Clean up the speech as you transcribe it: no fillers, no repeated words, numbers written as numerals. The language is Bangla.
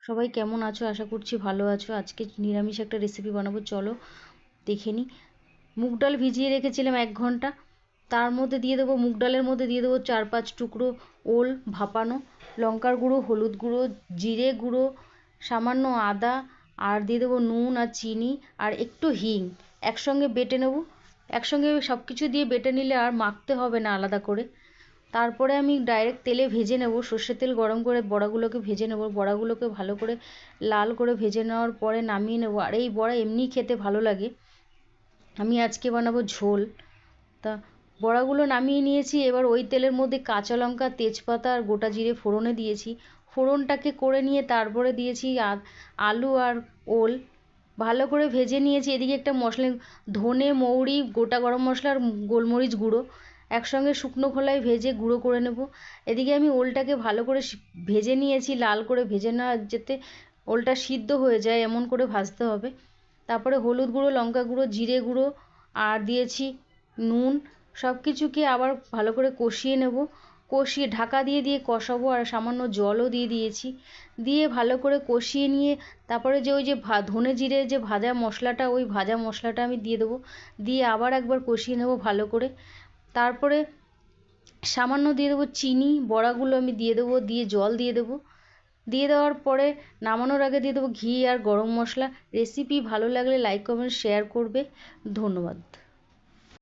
সবাই কেমন আছো? আশা করছি ভালো আছো। আজকে নিরামিষ একটা রেসিপি বানাবো, চলো দেখে নিই। মুগ ডাল ভিজিয়ে রেখেছিলাম 1 ঘন্টা। তার মধ্যে দিয়ে দেবো, মুগ ডালের মধ্যে দিয়ে দেবো 4-5 টুকরো ওল ভাপানো, লঙ্কার গুঁড়ো, হলুদ গুঁড়ো, জিরে গুঁড়ো, সামান্য আদা, আর দিয়ে দেবো নুন আর চিনি আর একটু হিং। একসঙ্গে বেটে নেব। একসঙ্গে সব কিছু দিয়ে বেটে নিলে আর মাখতে হবে না আলাদা করে। তারপরে আমি ডাইরেক্ট তেলে ভেজে নেব, সর্ষের তেল গরম করে বড়াগুলোকে ভেজে নেব। বড়াগুলোকে ভালো করে লাল করে ভেজে নেওয়ার পরে নামিয়ে নেব। আর এই বড়া এমনিই খেতে ভালো লাগে, আমি আজকে বানাবো ঝোল। তা বড়াগুলো নামিয়ে নিয়েছি। এবার ওই তেলের মধ্যে কাঁচা লঙ্কা, তেজপাতা আর গোটা জিরে ফোড়নে দিয়েছি। ফোড়নটাকে করে নিয়ে তারপরে দিয়েছি আলু আর ওল, ভালো করে ভেজে নিয়েছি। এদিকে একটা মশলা, ধনে, মৌরি, গোটা গরম মশলা আর গোলমরিচ গুঁড়ো একসঙ্গে শুকনো খোলায় ভেজে গুঁড়ো করে নেব। এদিকে আমি ওলটাকে ভালো করে ভেজে নিয়েছি, লাল করে ভেজে নেওয়া, যাতে ওলটা সিদ্ধ হয়ে যায় এমন করে ভাজতে হবে। তারপরে হলুদ গুঁড়ো, লঙ্কা গুঁড়ো, জিরে গুঁড়ো আর দিয়েছি নুন। সব কিছুকে আবার ভালো করে কষিয়ে নেব। কষিয়ে ঢাকা দিয়ে দিয়ে কষাবো, আর সামান্য জলও দিয়ে দিয়েছি। দিয়ে ভালো করে কষিয়ে নিয়ে তারপরে ওই যে ধনে জিরে যে ভাজা মশলাটা, ওই ভাজা মশলাটা আমি দিয়ে দেবো। দিয়ে আবার একবার কষিয়ে নেব ভালো করে। তারপরে সামান্য দিয়ে দেবো চিনি, বড়াগুলো আমি দিয়ে দেবো, দিয়ে জল দিয়ে দেবো। দিয়ে দেওয়ার পরে নামানোর আগে দিয়ে দেবো ঘি আর গরম মশলা। রেসিপি ভালো লাগলে লাইক, কমেন্ট, শেয়ার করবে। ধন্যবাদ।